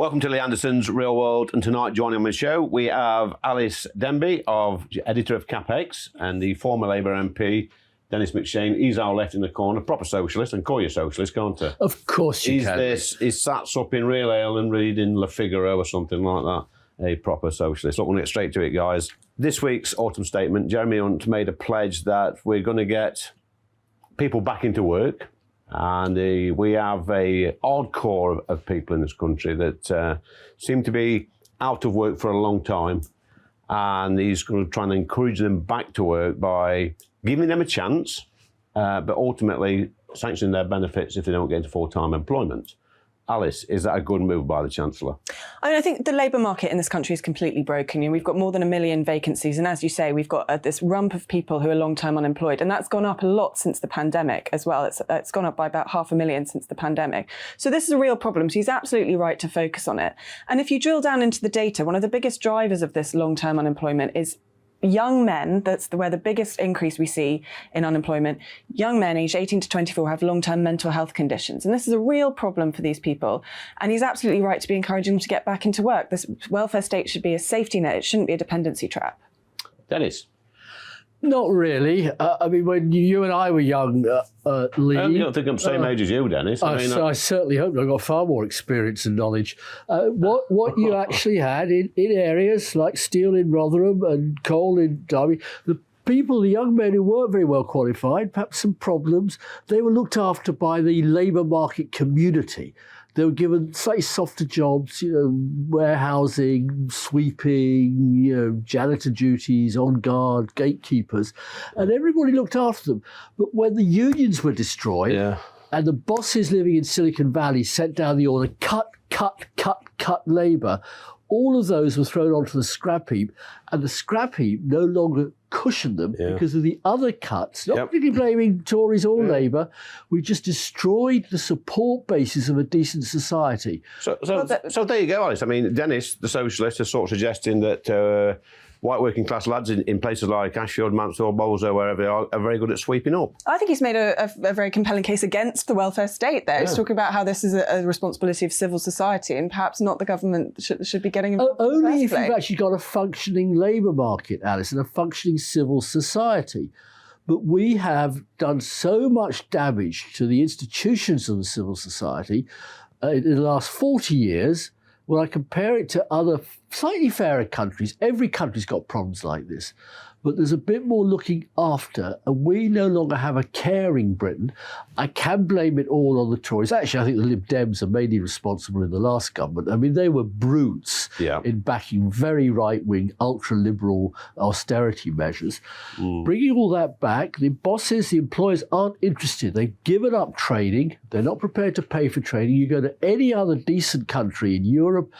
Welcome to Lee Anderson's Real World, and tonight joining on the show we have Alys Denby, editor of CapX, and the former Labour MP, Denis MacShane. He's our left in the corner, proper socialist, and call you socialist, can't I? Of course you can. He's sat up in real ale and reading Le Figaro or something like that. A proper socialist. Look, we'll get straight to it, guys. This week's autumn statement, Jeremy Hunt made a pledge that we're going to get people back into work. And we have a odd core of people in this country that seem to be out of work for a long time. And he's going to try and encourage them back to work by giving them a chance, but ultimately sanctioning their benefits if they don't get into full-time employment. Alys, is that a good move by the Chancellor? I mean, I think the labour market in this country is completely broken. You know, we've got more than 1 million vacancies. And as you say, we've got this rump of people who are long-term unemployed. And that's gone up a lot since the pandemic as well. It's gone up by about 500,000 since the pandemic. So this is a real problem. So he's absolutely right to focus on it. And if you drill down into the data, one of the biggest drivers of this long-term unemployment is young men. That's where the biggest increase we see in unemployment. Young men aged 18 to 24 have long-term mental health conditions. And this is a real problem for these people. And he's absolutely right to be encouraging them to get back into work. This welfare state should be a safety net. It shouldn't be a dependency trap. Dennis? Not really. I mean, when you and I were young, Lee... You don't think I'm the same age as you, Dennis? I certainly hope I've got far more experience and knowledge. What you actually had in areas like steel in Rotherham and coal in Derby, the young men who weren't very well qualified, perhaps some problems, they were looked after by the labour market community. They were given slightly softer jobs, warehousing, sweeping, janitor duties, on guard, gatekeepers, and everybody looked after them. But when the unions were destroyed, and the bosses living in Silicon Valley sent down the order, cut labour, all of those were thrown onto the scrap heap, and the scrap heap no longer cushioned them because of the other cuts, not particularly blaming Tories or Labour. We just destroyed the support basis of a decent society. So there you go, Alys. I mean, Dennis, the socialist, is sort of suggesting that white working class lads in places like Ashfield, Mansfield, Bolzo, wherever they are very good at sweeping up. I think he's made a very compelling case against the welfare state there. He's talking about how this is a responsibility of civil society and perhaps not the government should be getting involved. Only if you've actually got a functioning labour market, Alys, and a functioning civil society. But we have done so much damage to the institutions of the civil society in the last 40 years. When I compare it to other slightly fairer countries, every country's got problems like this, but there's a bit more looking after, and we no longer have a caring Britain. I can blame it all on the Tories. Actually, I think the Lib Dems are mainly responsible in the last government. I mean, they were brutes in backing very right-wing, ultra-liberal austerity measures. Bringing all that back, the bosses, the employers aren't interested. They've given up training. They're not prepared to pay for training. You go to any other decent country in Europe,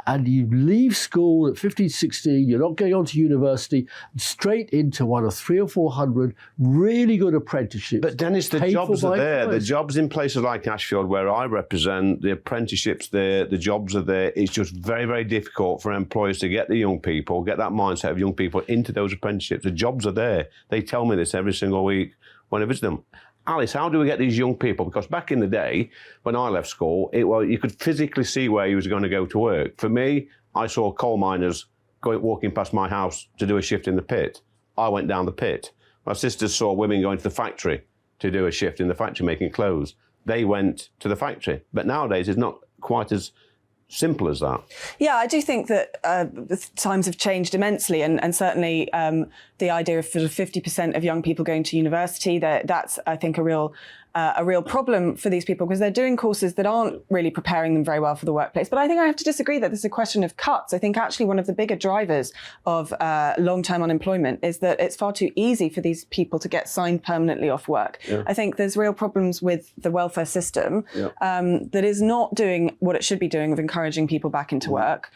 and you leave school at 15, 16, you're not going on to university, straight into one of 300 or 400 really good apprenticeships. But Dennis, the jobs are there. The jobs in places like Ashfield, where I represent, the apprenticeships there, the jobs are there. It's just very, very difficult for employers to get the young people, get that mindset of young people into those apprenticeships. The jobs are there. They tell me this every single week when I visit them. Alys, how do we get these young people? Because back in the day, when I left school, you could physically see where you was going to go to work. For me, I saw coal miners walking past my house to do a shift in the pit. I went down the pit. My sisters saw women going to the factory to do a shift in the factory making clothes. They went to the factory. But nowadays, it's not quite as simple as that. Yeah, I do think that the times have changed immensely, and certainly the idea of sort of 50% of young people going to university, that's, I think, a real problem for these people, because they're doing courses that aren't really preparing them very well for the workplace. But I think I have to disagree that this is a question of cuts. I think actually one of the bigger drivers of long-term unemployment is that it's far too easy for these people to get signed permanently off work. I think there's real problems with the welfare system that is not doing what it should be doing of encouraging people back into work.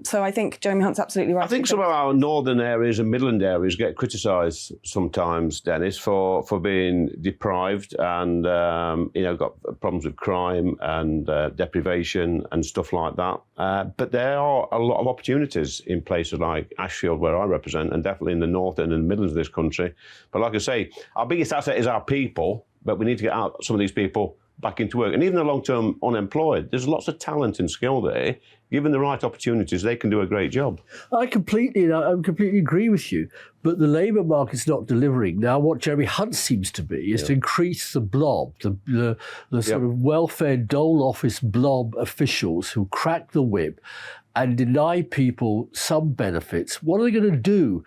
So I think Jeremy Hunt's absolutely right. I think some of our northern areas and Midland areas get criticised sometimes, Dennis, for being deprived and got problems with crime and deprivation and stuff like that. But there are a lot of opportunities in places like Ashfield, where I represent, and definitely in the north and in the Midlands of this country. But like I say, our biggest asset is our people, but we need to get out some of these people back into work. And even the long-term unemployed, there's lots of talent and skill there. Given the right opportunities, they can do a great job. I completely agree with you, but the labour market's not delivering. Now, what Jeremy Hunt seems to be is to increase the blob, the sort of welfare dole office blob officials who crack the whip and deny people some benefits. What are they going to do?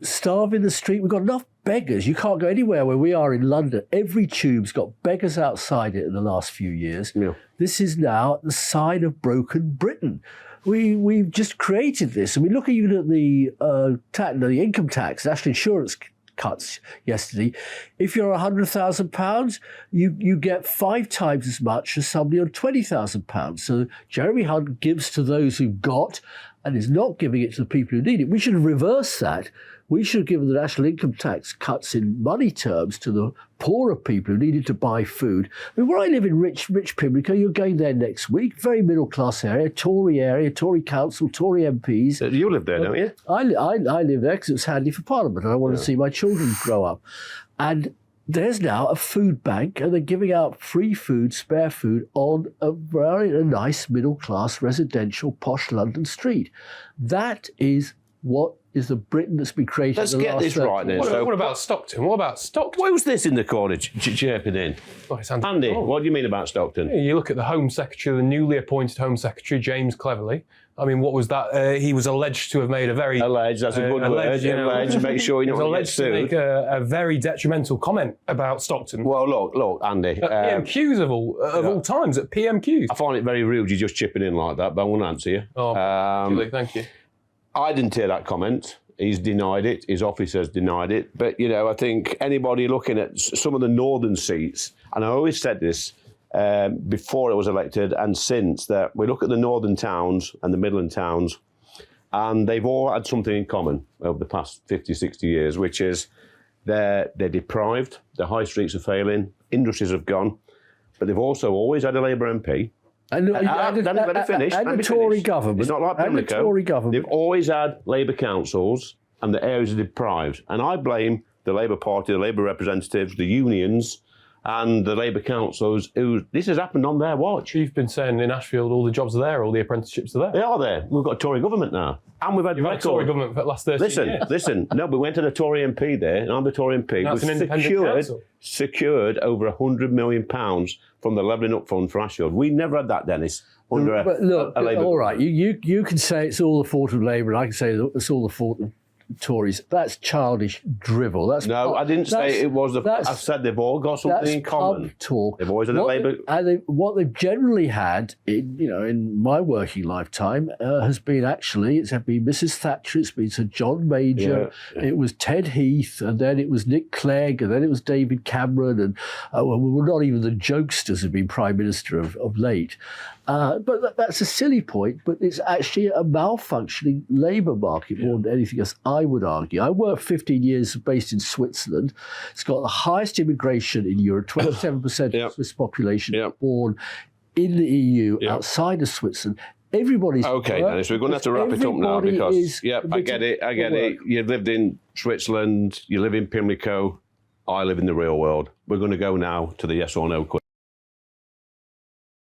Starve in the street? We've got enough beggars. You can't go anywhere where we are in London. Every tube's got beggars outside it in the last few years. Yeah. This is now the sign of broken Britain. We've just created this. And we look even at the income tax, national insurance cuts yesterday. If you're £100,000, you get 5 times as much as somebody on £20,000. So Jeremy Hunt gives to those who've got and is not giving it to the people who need it. We should reverse that. We should have given the national income tax cuts in money terms to the poorer people who needed to buy food. I mean, where I live in rich Pimlico, you're going there next week, very middle-class area, Tory council, Tory MPs. You live there, don't you? I live there because it's handy for Parliament and I want to see my children grow up. And there's now a food bank and they're giving out free food, spare food on a nice middle-class residential posh London street. That is what is the Britain that's been created. Let's get this right then. What about Stockton? What about Stockton? Who's this in the corner chirping in? Oh, it's Andy. Andy, what do you mean about Stockton? You look at the Home Secretary, the newly appointed Home Secretary, James Cleverly. I mean, what was that? He was alleged to have made a very... Alleged, that's a good word. Alleged, make sure you know what alleged to make a very detrimental comment about Stockton. Well, look, Andy. At PMQs of all times, at PMQs. I find it very rude you just chipping in like that, but I won't answer you. Oh, thank you. I didn't hear that comment. He's denied it. His office has denied it. But, you know, I think anybody looking at some of the northern seats, and I always said this before I was elected and since, that we look at the northern towns and the Midland towns, and they've all had something in common over the past 50, 60 years, which is they're deprived, the high streets are failing, industries have gone, but they've also always had a Labour MP. Let me finish. And the Tory government. It's not like Pimlico. The Tory government. They've always had Labour councils and the areas are deprived. And I blame the Labour Party, the Labour representatives, the unions and the Labour councils who this has happened on their watch. You've been saying in Ashfield all the jobs are there, all the apprenticeships are there. They are there. We've got a Tory government now. And we've had a Tory government for the last 30 years. Listen. No, we went to the Tory MP there, and I'm the Tory MP. That's an independent council. Secured over £100 million from the Levelling Up Fund for Ashfield. We never had that, Dennis, under a Labour. All right, you can say it's all the fault of Labour, and I can say it's all the fault of Tories. That's childish drivel. I didn't say it was. I said they've all got something in common. Talk. They've always had a Labour. What they've generally had, in my working lifetime, has been it's been Mrs. Thatcher, it's been Sir John Major, it was Ted Heath, and then it was Nick Clegg, and then it was David Cameron, and not even the jokesters have been Prime Minister of late. But that's a silly point, but it's actually a malfunctioning labour market more than anything else, I would argue. I worked 15 years based in Switzerland. It's got the highest immigration in Europe, 27% of the Swiss population born in the EU, outside of Switzerland. Everybody's... Okay, Dennis, we're going to have to wrap it up now because, I get it. You lived in Switzerland, you live in Pimlico, I live in the real world. We're going to go now to the yes or no question.